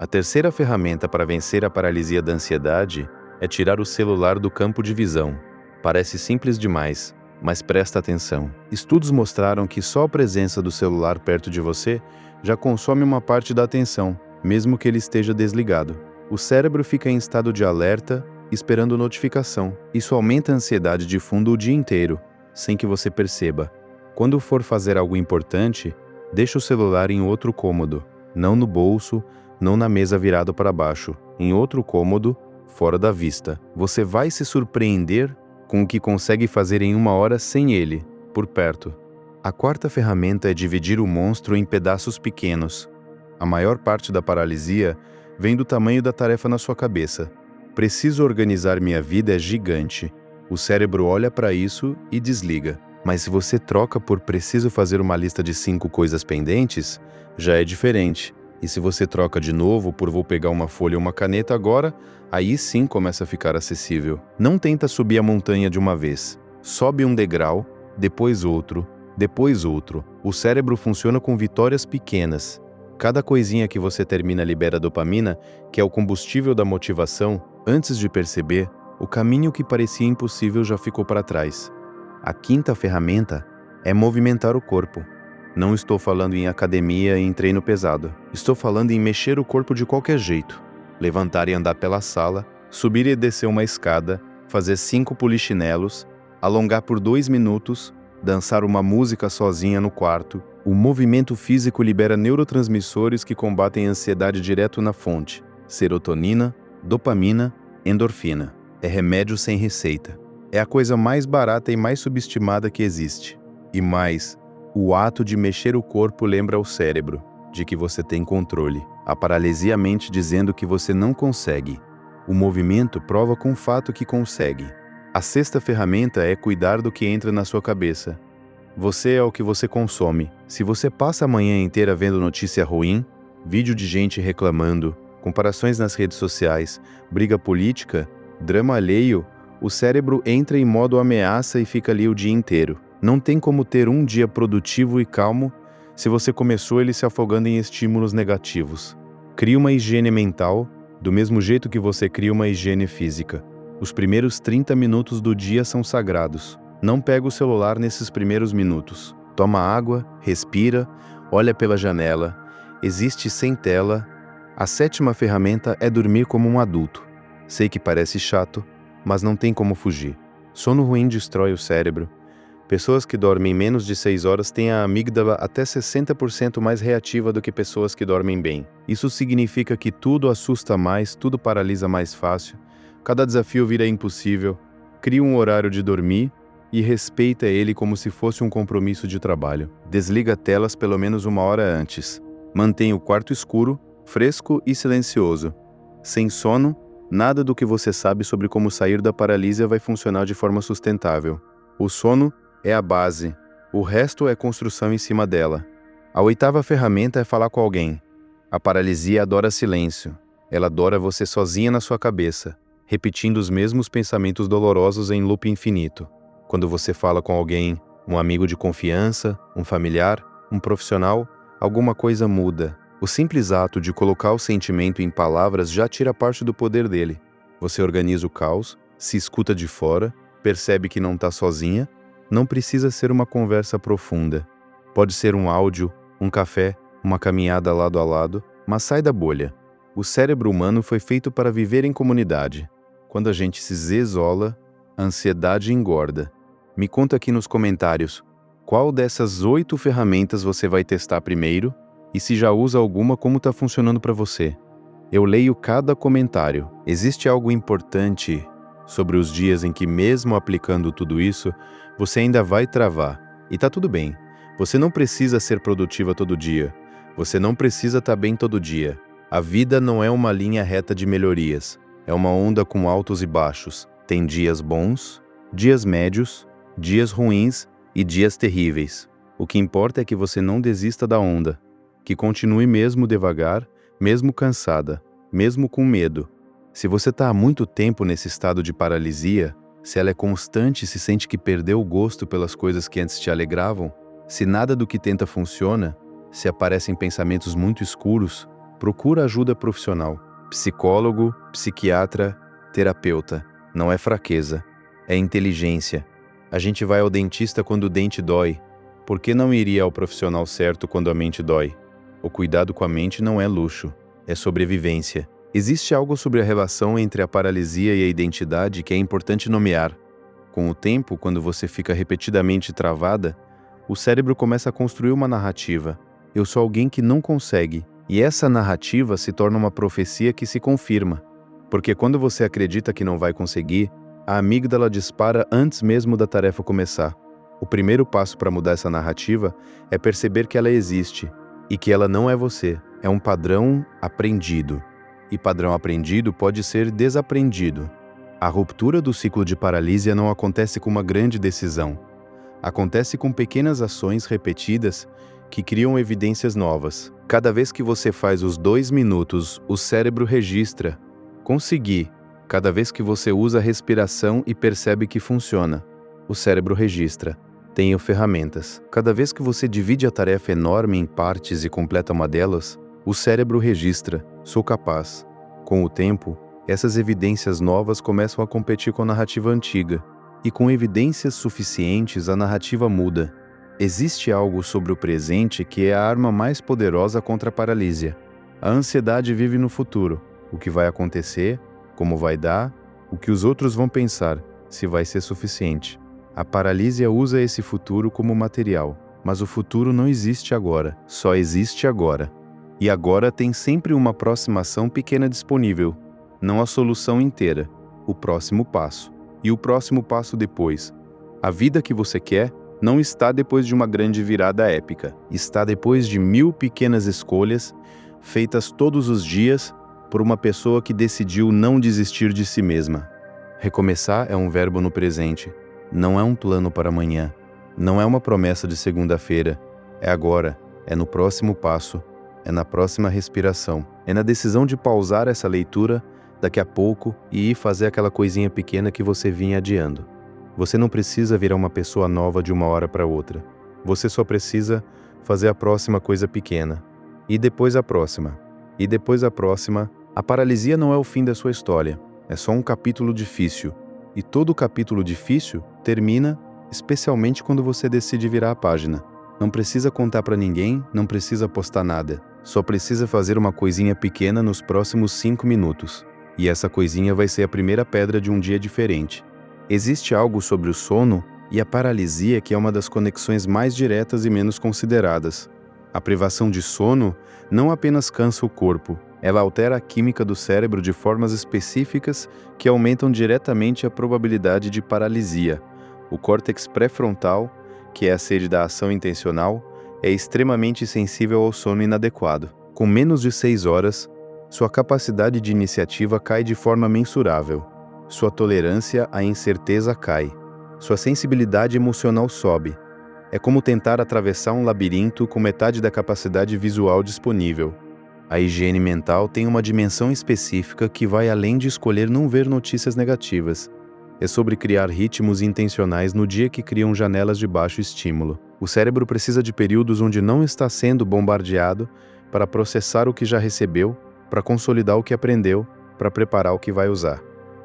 A terceira ferramenta para vencer a paralisia da ansiedade é tirar o celular do campo de visão. Parece simples demais, mas presta atenção. Estudos mostraram que só a presença do celular perto de você já consome uma parte da atenção, mesmo que ele esteja desligado. O cérebro fica em estado de alerta, esperando notificação. Isso aumenta a ansiedade de fundo o dia inteiro, sem que você perceba. Quando for fazer algo importante, deixe o celular em outro cômodo, não no bolso, não na mesa virado para baixo, em outro cômodo, fora da vista. Você vai se surpreender com o que consegue fazer em 1 hora sem ele, por perto. A quarta ferramenta é dividir o monstro em pedaços pequenos. A maior parte da paralisia vem do tamanho da tarefa na sua cabeça. Preciso organizar minha vida é gigante. O cérebro olha para isso e desliga. Mas se você troca por preciso fazer uma lista de 5 coisas pendentes, já é diferente. E se você troca de novo por vou pegar uma folha ou uma caneta agora, aí sim começa a ficar acessível. Não tenta subir a montanha de uma vez. Sobe um degrau, depois outro, depois outro. O cérebro funciona com vitórias pequenas. Cada coisinha que você termina libera dopamina, que é o combustível da motivação. Antes de perceber, o caminho que parecia impossível já ficou para trás. A quinta ferramenta é movimentar o corpo. Não estou falando em academia e em treino pesado. Estou falando em mexer o corpo de qualquer jeito. Levantar e andar pela sala, subir e descer uma escada, fazer 5 polichinelos, alongar por 2 minutos, dançar uma música sozinha no quarto. O movimento físico libera neurotransmissores que combatem a ansiedade direto na fonte. Serotonina, dopamina, endorfina. É remédio sem receita. É a coisa mais barata e mais subestimada que existe. E mais, o ato de mexer o corpo lembra ao cérebro de que você tem controle. A paralisia mente dizendo que você não consegue. O movimento prova com o fato que consegue. A sexta ferramenta é cuidar do que entra na sua cabeça. Você é o que você consome. Se você passa a manhã inteira vendo notícia ruim, vídeo de gente reclamando, comparações nas redes sociais, briga política, drama alheio, o cérebro entra em modo ameaça e fica ali o dia inteiro. Não tem como ter um dia produtivo e calmo se você começou ele se afogando em estímulos negativos. Crie uma higiene mental, do mesmo jeito que você cria uma higiene física. Os primeiros 30 minutos do dia são sagrados. Não pega o celular nesses primeiros minutos. Toma água, respira, olha pela janela. Existe sem tela. A sétima ferramenta é dormir como um adulto. Sei que parece chato, mas não tem como fugir. Sono ruim destrói o cérebro. Pessoas que dormem menos de 6 horas têm a amígdala até 60% mais reativa do que pessoas que dormem bem. Isso significa que tudo assusta mais, tudo paralisa mais fácil, cada desafio vira impossível. Crie um horário de dormir e respeita ele como se fosse um compromisso de trabalho. Desliga telas pelo menos 1 hora antes. Mantenha o quarto escuro, fresco e silencioso. Sem sono, nada do que você sabe sobre como sair da paralisia vai funcionar de forma sustentável. O sono é a base, o resto é construção em cima dela. A oitava ferramenta é falar com alguém. A paralisia adora silêncio. Ela adora você sozinha na sua cabeça, repetindo os mesmos pensamentos dolorosos em loop infinito. Quando você fala com alguém, um amigo de confiança, um familiar, um profissional, alguma coisa muda. O simples ato de colocar o sentimento em palavras já tira parte do poder dele. Você organiza o caos, se escuta de fora, percebe que não está sozinha. Não precisa ser uma conversa profunda. Pode ser um áudio, um café, uma caminhada lado a lado, mas sai da bolha. O cérebro humano foi feito para viver em comunidade. Quando a gente se isola, a ansiedade engorda. Me conta aqui nos comentários, qual dessas 8 ferramentas você vai testar primeiro e se já usa alguma, como está funcionando para você. Eu leio cada comentário. Existe algo importante sobre os dias em que, mesmo aplicando tudo isso, você ainda vai travar. E tá tudo bem. Você não precisa ser produtiva todo dia. Você não precisa estar bem todo dia. A vida não é uma linha reta de melhorias. É uma onda com altos e baixos. Tem dias bons, dias médios, dias ruins e dias terríveis. O que importa é que você não desista da onda. Que continue mesmo devagar, mesmo cansada, mesmo com medo. Se você está há muito tempo nesse estado de paralisia, se ela é constante e se sente que perdeu o gosto pelas coisas que antes te alegravam, se nada do que tenta funciona, se aparecem pensamentos muito escuros, Procura ajuda profissional. Psicólogo, psiquiatra, terapeuta. Não é fraqueza, é inteligência. A gente vai ao dentista quando o dente dói. Por que não iria ao profissional certo quando a mente dói? O cuidado com a mente não é luxo, é sobrevivência. Existe algo sobre a relação entre a paralisia e a identidade que é importante nomear. Com o tempo, quando você fica repetidamente travada, o cérebro começa a construir uma narrativa. Eu sou alguém que não consegue. E essa narrativa se torna uma profecia que se confirma. Porque quando você acredita que não vai conseguir, a amígdala dispara antes mesmo da tarefa começar. O primeiro passo para mudar essa narrativa é perceber que ela existe e que ela não é você. É um padrão aprendido. E padrão aprendido pode ser desaprendido. A ruptura do ciclo de paralisia não acontece com uma grande decisão. Acontece com pequenas ações repetidas que criam evidências novas. Cada vez que você faz os 2 minutos, o cérebro registra. Consegui. Cada vez que você usa a respiração e percebe que funciona, o cérebro registra. Tenho ferramentas. Cada vez que você divide a tarefa enorme em partes e completa uma delas, o cérebro registra. Sou capaz. Com o tempo, essas evidências novas começam a competir com a narrativa antiga. E com evidências suficientes, a narrativa muda. Existe algo sobre o presente que é a arma mais poderosa contra a paralisia. A ansiedade vive no futuro. O que vai acontecer, como vai dar, o que os outros vão pensar, se vai ser suficiente. A paralisia usa esse futuro como material, mas o futuro não existe agora, só existe agora. E agora tem sempre uma próxima ação pequena disponível, não a solução inteira, o próximo passo. E o próximo passo depois. A vida que você quer não está depois de uma grande virada épica. Está depois de 1000 pequenas escolhas, feitas todos os dias, por uma pessoa que decidiu não desistir de si mesma. Recomeçar é um verbo no presente. Não é um plano para amanhã. Não é uma promessa de segunda-feira. É agora. É no próximo passo. É na próxima respiração. É na decisão de pausar essa leitura daqui a pouco e ir fazer aquela coisinha pequena que você vinha adiando. Você não precisa virar uma pessoa nova de uma hora para outra. Você só precisa fazer a próxima coisa pequena. E depois a próxima. E depois a próxima. A paralisia não é o fim da sua história. É só um capítulo difícil. E todo capítulo difícil termina especialmente quando você decide virar a página. Não precisa contar para ninguém, não precisa postar nada. Só precisa fazer uma coisinha pequena nos próximos 5 minutos. E essa coisinha vai ser a primeira pedra de um dia diferente. Existe algo sobre o sono e a paralisia que é uma das conexões mais diretas e menos consideradas. A privação de sono não apenas cansa o corpo, ela altera a química do cérebro de formas específicas que aumentam diretamente a probabilidade de paralisia. O córtex pré-frontal, que é a sede da ação intencional, é extremamente sensível ao sono inadequado. Com menos de 6 horas, sua capacidade de iniciativa cai de forma mensurável. Sua tolerância à incerteza cai. Sua sensibilidade emocional sobe. É como tentar atravessar um labirinto com metade da capacidade visual disponível. A higiene mental tem uma dimensão específica que vai além de escolher não ver notícias negativas. É sobre criar ritmos intencionais no dia que criam janelas de baixo estímulo. O cérebro precisa de períodos onde não está sendo bombardeado para processar o que já recebeu, para consolidar o que aprendeu, para preparar o que vai usar.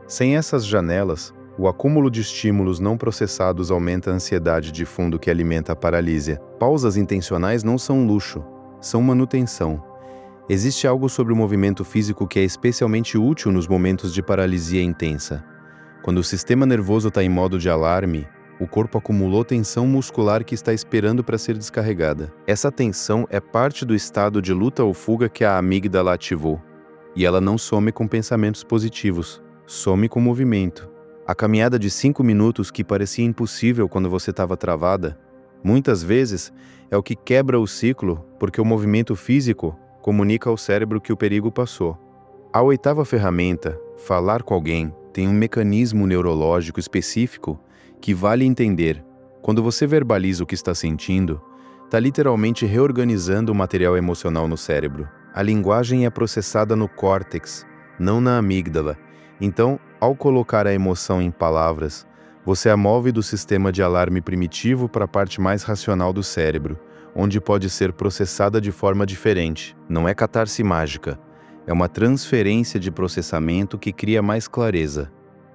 Sem essas janelas, o acúmulo de estímulos não processados aumenta a ansiedade de fundo que alimenta a paralisia. Pausas intencionais não são luxo, são manutenção. Existe algo sobre o movimento físico que é especialmente útil nos momentos de paralisia intensa. Quando o sistema nervoso está em modo de alarme, o corpo acumulou tensão muscular que está esperando para ser descarregada. Essa tensão é parte do estado de luta ou fuga que a amígdala ativou. E ela não some com pensamentos positivos, some com movimento. A caminhada de 5 minutos que parecia impossível quando você estava travada, muitas vezes é o que quebra o ciclo, porque o movimento físico comunica ao cérebro que o perigo passou. A 8ª ferramenta, falar com alguém, tem um mecanismo neurológico específico que vale entender. Quando você verbaliza o que está sentindo, está literalmente reorganizando o material emocional no cérebro. A linguagem é processada no córtex, não na amígdala. Então, ao colocar a emoção em palavras, você a move do sistema de alarme primitivo para a parte mais racional do cérebro, onde pode ser processada de forma diferente. Não é catarse mágica, é uma transferência de processamento que cria mais clareza.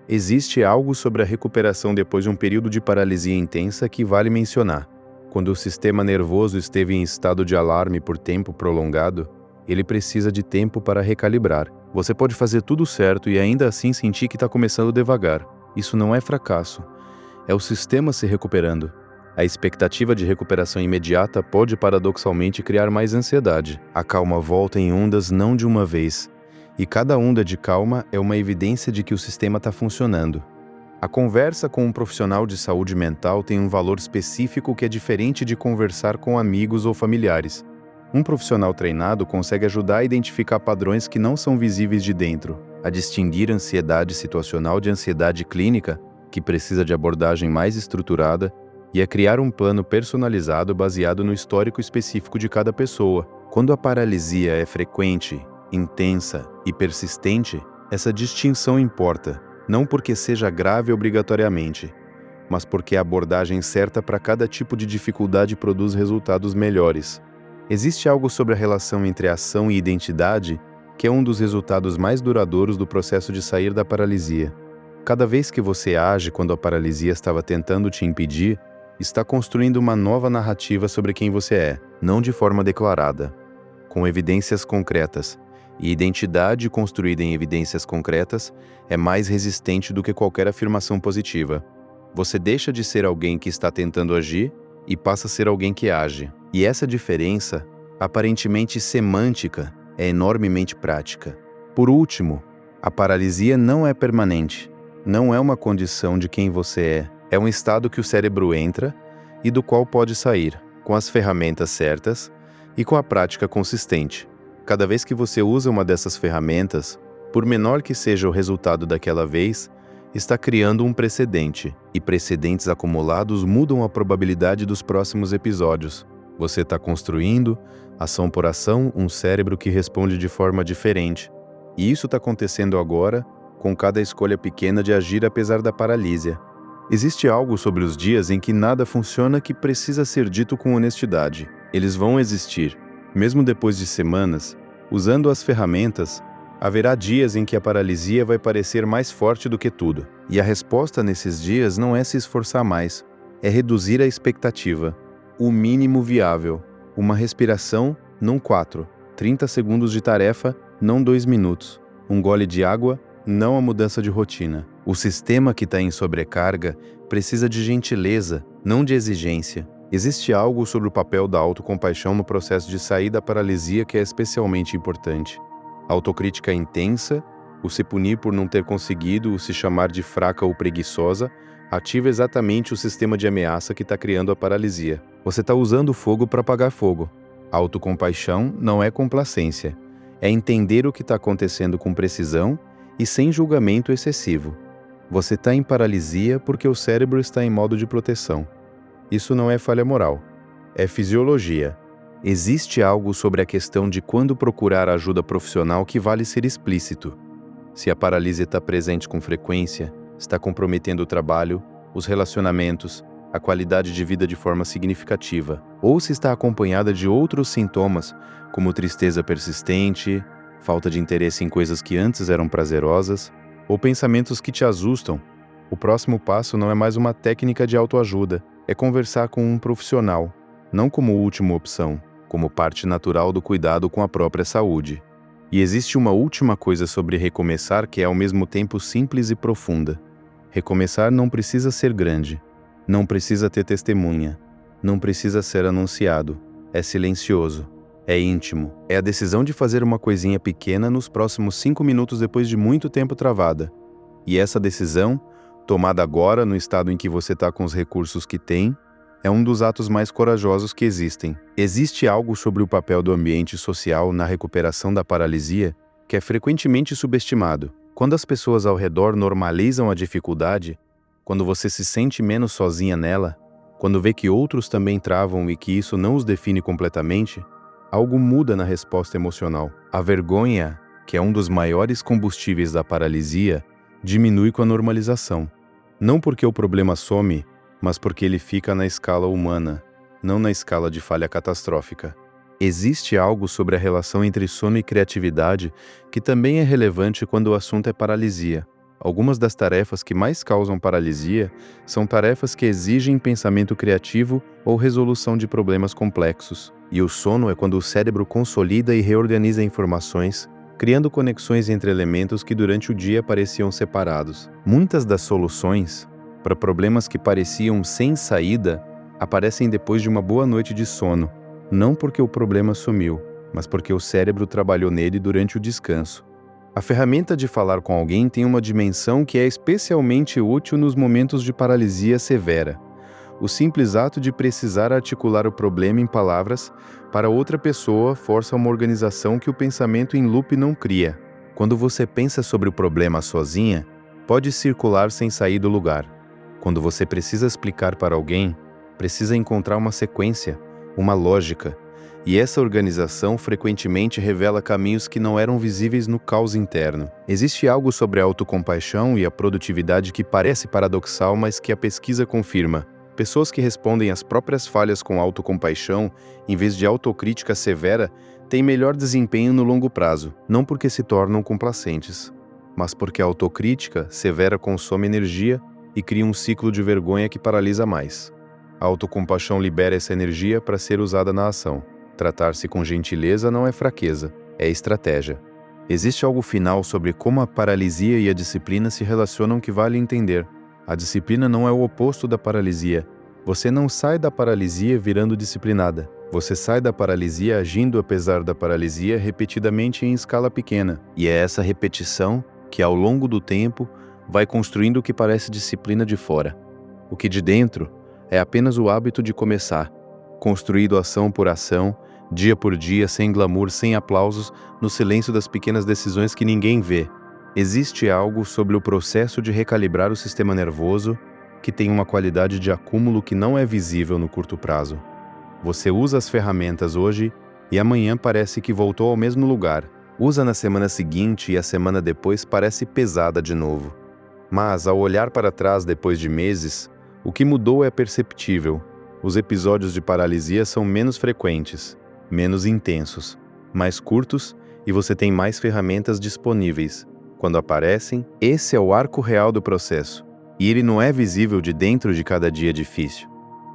Existe algo sobre a recuperação depois de um período de paralisia intensa que vale mencionar. Quando o sistema nervoso esteve em estado de alarme por tempo prolongado, ele precisa de tempo para recalibrar. Você pode fazer tudo certo e ainda assim sentir que está começando devagar. Isso não é fracasso. É o sistema se recuperando. A expectativa de recuperação imediata pode paradoxalmente criar mais ansiedade. A calma volta em ondas não de uma vez. E cada onda de calma é uma evidência de que o sistema está funcionando. A conversa com um profissional de saúde mental tem um valor específico que é diferente de conversar com amigos ou familiares. Um profissional treinado consegue ajudar a identificar padrões que não são visíveis de dentro, a distinguir ansiedade situacional de ansiedade clínica, que precisa de abordagem mais estruturada, e a criar um plano personalizado baseado no histórico específico de cada pessoa. Quando a paralisia é frequente, intensa e persistente, essa distinção importa. Não porque seja grave obrigatoriamente, mas porque a abordagem certa para cada tipo de dificuldade produz resultados melhores. Existe algo sobre a relação entre ação e identidade que é um dos resultados mais duradouros do processo de sair da paralisia. Cada vez que você age quando a paralisia estava tentando te impedir, está construindo uma nova narrativa sobre quem você é, não de forma declarada, com evidências concretas. E identidade construída em evidências concretas é mais resistente do que qualquer afirmação positiva. Você deixa de ser alguém que está tentando agir e passa a ser alguém que age. E essa diferença, aparentemente semântica, é enormemente prática. Por último, a paralisia não é permanente. Não é uma condição de quem você é. É um estado que o cérebro entra e do qual pode sair, com as ferramentas certas e com a prática consistente. Cada vez que você usa uma dessas ferramentas, por menor que seja o resultado daquela vez, está criando um precedente, e precedentes acumulados mudam a probabilidade dos próximos episódios. Você está construindo, ação por ação, um cérebro que responde de forma diferente. E isso está acontecendo agora, com cada escolha pequena de agir apesar da paralisia. Existe algo sobre os dias em que nada funciona que precisa ser dito com honestidade. Eles vão existir. Mesmo depois de semanas, usando as ferramentas, haverá dias em que a paralisia vai parecer mais forte do que tudo. E a resposta nesses dias não é se esforçar mais, é reduzir a expectativa. O mínimo viável. Uma respiração, não 4. 30 segundos de tarefa, não 2 minutos. Um gole de água, não a mudança de rotina. O sistema que está em sobrecarga precisa de gentileza, não de exigência. Existe algo sobre o papel da autocompaixão no processo de sair da paralisia que é especialmente importante. A autocrítica intensa, o se punir por não ter conseguido, o se chamar de fraca ou preguiçosa, ativa exatamente o sistema de ameaça que está criando a paralisia. Você está usando fogo para apagar fogo. A autocompaixão não é complacência. É entender o que está acontecendo com precisão e sem julgamento excessivo. Você está em paralisia porque o cérebro está em modo de proteção. Isso não é falha moral, é fisiologia. Existe algo sobre a questão de quando procurar ajuda profissional que vale ser explícito. Se a paralisia está presente com frequência, está comprometendo o trabalho, os relacionamentos, a qualidade de vida de forma significativa, ou se está acompanhada de outros sintomas, como tristeza persistente, falta de interesse em coisas que antes eram prazerosas, ou pensamentos que te assustam, o próximo passo não é mais uma técnica de autoajuda, é conversar com um profissional, não como última opção, como parte natural do cuidado com a própria saúde. E existe uma última coisa sobre recomeçar que é ao mesmo tempo simples e profunda. Recomeçar não precisa ser grande, não precisa ter testemunha, não precisa ser anunciado, é silencioso, é íntimo, é a decisão de fazer uma coisinha pequena nos próximos 5 minutos depois de muito tempo travada. E essa decisão, tomada agora no estado em que você está com os recursos que tem, é um dos atos mais corajosos que existem. Existe algo sobre o papel do ambiente social na recuperação da paralisia que é frequentemente subestimado. Quando as pessoas ao redor normalizam a dificuldade, quando você se sente menos sozinha nela, quando vê que outros também travam e que isso não os define completamente, algo muda na resposta emocional. A vergonha, que é um dos maiores combustíveis da paralisia, diminui com a normalização. Não porque o problema some, mas porque ele fica na escala humana. não na escala de falha catastrófica. Existe algo sobre a relação entre sono e criatividade que também é relevante quando o assunto é paralisia. Algumas das tarefas que mais causam paralisia são tarefas que exigem pensamento criativo ou resolução de problemas complexos. E o sono é quando o cérebro consolida e reorganiza informações, criando conexões entre elementos que durante o dia pareciam separados. Muitas das soluções para problemas que pareciam sem saída aparecem depois de uma boa noite de sono, não porque o problema sumiu, mas porque o cérebro trabalhou nele durante o descanso. A ferramenta de falar com alguém tem uma dimensão que é especialmente útil nos momentos de paralisia severa. O simples ato de precisar articular o problema em palavras para outra pessoa força uma organização que o pensamento em loop não cria. Quando você pensa sobre o problema sozinha, pode circular sem sair do lugar. Quando você precisa explicar para alguém, precisa encontrar uma sequência, uma lógica. E essa organização frequentemente revela caminhos que não eram visíveis no caos interno. Existe algo sobre a autocompaixão e a produtividade que parece paradoxal, mas que a pesquisa confirma. Pessoas que respondem às próprias falhas com autocompaixão, em vez de autocrítica severa, têm melhor desempenho no longo prazo, não porque se tornam complacentes, mas porque a autocrítica severa consome energia e cria um ciclo de vergonha que paralisa mais. A autocompaixão libera essa energia para ser usada na ação. Tratar-se com gentileza não é fraqueza, é estratégia. Existe algo final sobre como a paralisia e a disciplina se relacionam que vale entender. A disciplina não é o oposto da paralisia. Você não sai da paralisia virando disciplinada. Você sai da paralisia agindo apesar da paralisia repetidamente em escala pequena. E é essa repetição que, ao longo do tempo, vai construindo o que parece disciplina de fora. O que de dentro é apenas o hábito de começar, construído ação por ação, dia por dia, sem glamour, sem aplausos, no silêncio das pequenas decisões que ninguém vê. Existe algo sobre o processo de recalibrar o sistema nervoso que tem uma qualidade de acúmulo que não é visível no curto prazo. Você usa as ferramentas hoje e amanhã parece que voltou ao mesmo lugar. Usa na semana seguinte e a semana depois parece pesada de novo. Mas, ao olhar para trás depois de meses, o que mudou é perceptível. Os episódios de paralisia são menos frequentes, menos intensos, mais curtos e você tem mais ferramentas disponíveis. Quando aparecem, esse é o arco real do processo, e ele não é visível de dentro de cada dia difícil.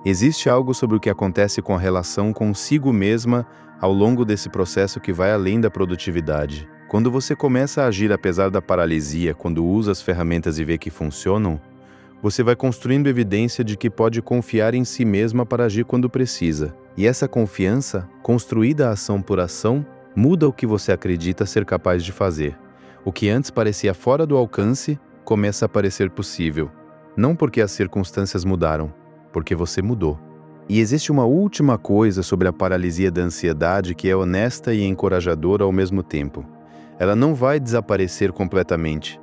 Existe algo sobre o que acontece com a relação consigo mesma ao longo desse processo que vai além da produtividade. Quando você começa a agir apesar da paralisia, quando usa as ferramentas e vê que funcionam, você vai construindo evidência de que pode confiar em si mesma para agir quando precisa. E essa confiança, construída ação por ação, muda o que você acredita ser capaz de fazer. O que antes parecia fora do alcance, começa a parecer possível. Não porque as circunstâncias mudaram, porque você mudou. E existe uma última coisa sobre a paralisia da ansiedade que é honesta e encorajadora ao mesmo tempo. Ela não vai desaparecer completamente.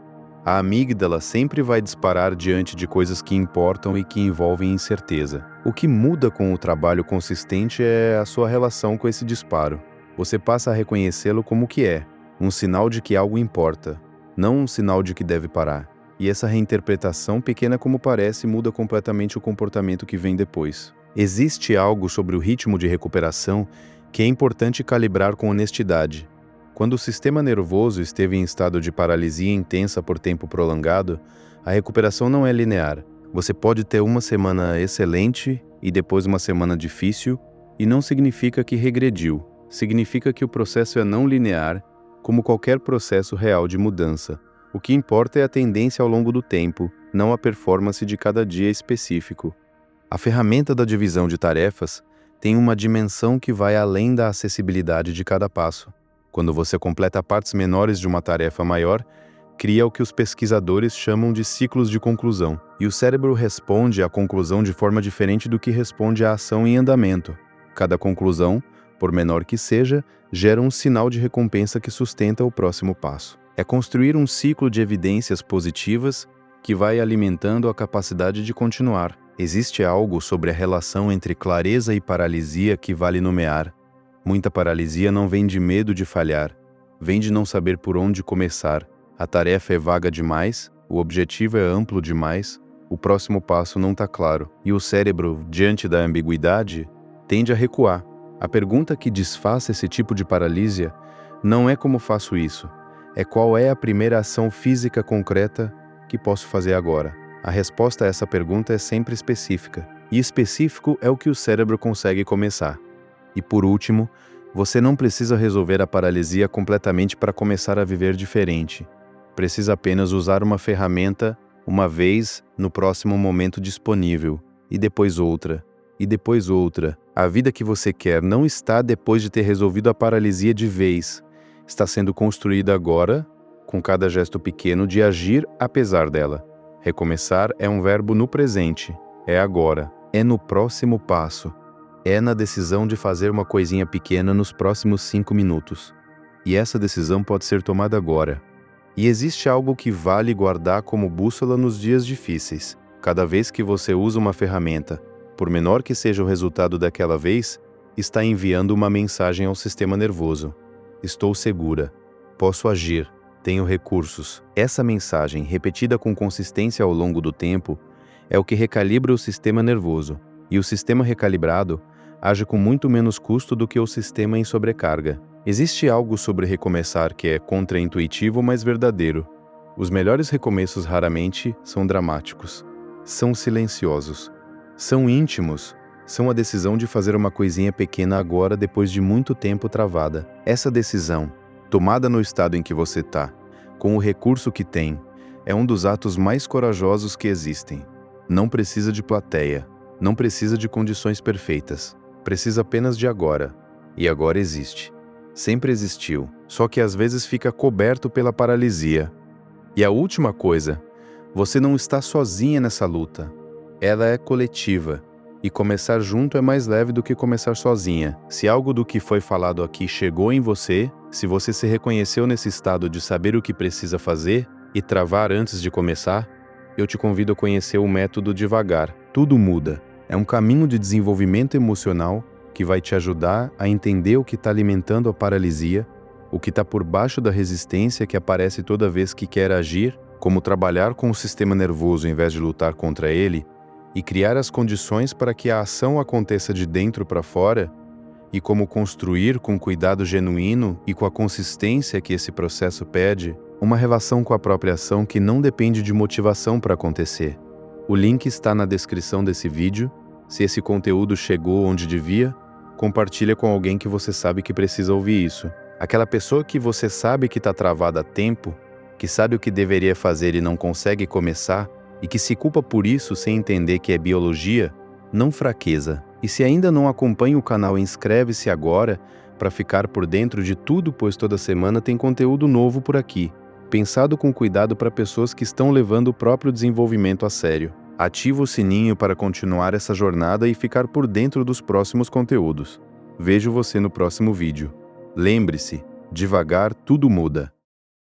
A amígdala sempre vai disparar diante de coisas que importam e que envolvem incerteza. O que muda com o trabalho consistente é a sua relação com esse disparo. Você passa a reconhecê-lo como o que é, um sinal de que algo importa, não um sinal de que deve parar. E essa reinterpretação, pequena como parece, muda completamente o comportamento que vem depois. Existe algo sobre o ritmo de recuperação que é importante calibrar com honestidade. Quando o sistema nervoso esteve em estado de paralisia intensa por tempo prolongado, a recuperação não é linear. Você pode ter uma semana excelente e depois uma semana difícil, e não significa que regrediu. Significa que o processo é não linear, como qualquer processo real de mudança. O que importa é a tendência ao longo do tempo, não a performance de cada dia específico. A ferramenta da divisão de tarefas tem uma dimensão que vai além da acessibilidade de cada passo. Quando você completa partes menores de uma tarefa maior, cria o que os pesquisadores chamam de ciclos de conclusão. E o cérebro responde à conclusão de forma diferente do que responde à ação em andamento. Cada conclusão, por menor que seja, gera um sinal de recompensa que sustenta o próximo passo. É construir um ciclo de evidências positivas que vai alimentando a capacidade de continuar. Existe algo sobre a relação entre clareza e paralisia que vale nomear. Muita paralisia não vem de medo de falhar, vem de não saber por onde começar. A tarefa é vaga demais, o objetivo é amplo demais, o próximo passo não está claro. E o cérebro, diante da ambiguidade, tende a recuar. A pergunta que desfaz esse tipo de paralisia não é como faço isso, é qual é a primeira ação física concreta que posso fazer agora. A resposta a essa pergunta é sempre específica, e específico é o que o cérebro consegue começar. E por último, você não precisa resolver a paralisia completamente para começar a viver diferente. Precisa apenas usar uma ferramenta uma vez no próximo momento disponível, e depois outra, e depois outra. A vida que você quer não está depois de ter resolvido a paralisia de vez. Está sendo construída agora, com cada gesto pequeno de agir apesar dela. Recomeçar é um verbo no presente, é agora, é no próximo passo, é na decisão de fazer uma coisinha pequena nos próximos 5 minutos. E essa decisão pode ser tomada agora. E existe algo que vale guardar como bússola nos dias difíceis. Cada vez que você usa uma ferramenta, por menor que seja o resultado daquela vez, está enviando uma mensagem ao sistema nervoso. Estou segura, posso agir, tenho recursos. Essa mensagem, repetida com consistência ao longo do tempo, é o que recalibra o sistema nervoso. E o sistema recalibrado age com muito menos custo do que o sistema em sobrecarga. Existe algo sobre recomeçar que é contraintuitivo, mas verdadeiro. Os melhores recomeços raramente são dramáticos. São silenciosos. São íntimos. São a decisão de fazer uma coisinha pequena agora depois de muito tempo travada. Essa decisão, tomada no estado em que você está, com o recurso que tem, é um dos atos mais corajosos que existem. Não precisa de plateia. Não precisa de condições perfeitas. Precisa apenas de agora. E agora existe. Sempre existiu, só que às vezes fica coberto pela paralisia. E a última coisa, você não está sozinha nessa luta. Ela é coletiva. E começar junto é mais leve do que começar sozinha. Se algo do que foi falado aqui chegou em você, se você se reconheceu nesse estado de saber o que precisa fazer e travar antes de começar, eu te convido a conhecer o método devagar. Tudo muda. É um caminho de desenvolvimento emocional que vai te ajudar a entender o que está alimentando a paralisia, o que está por baixo da resistência que aparece toda vez que quer agir, como trabalhar com o sistema nervoso em vez de lutar contra ele, e criar as condições para que a ação aconteça de dentro para fora, e como construir com cuidado genuíno e com a consistência que esse processo pede, uma relação com a própria ação que não depende de motivação para acontecer. O link está na descrição desse vídeo. Se esse conteúdo chegou onde devia, compartilha com alguém que você sabe que precisa ouvir isso. Aquela pessoa que você sabe que está travada há tempo, que sabe o que deveria fazer e não consegue começar, e que se culpa por isso sem entender que é biologia, não fraqueza. E se ainda não acompanha o canal, inscreve-se agora para ficar por dentro de tudo, pois toda semana tem conteúdo novo por aqui, pensado com cuidado para pessoas que estão levando o próprio desenvolvimento a sério. Ativa o sininho para continuar essa jornada e ficar por dentro dos próximos conteúdos. Vejo você no próximo vídeo. Lembre-se, devagar tudo muda.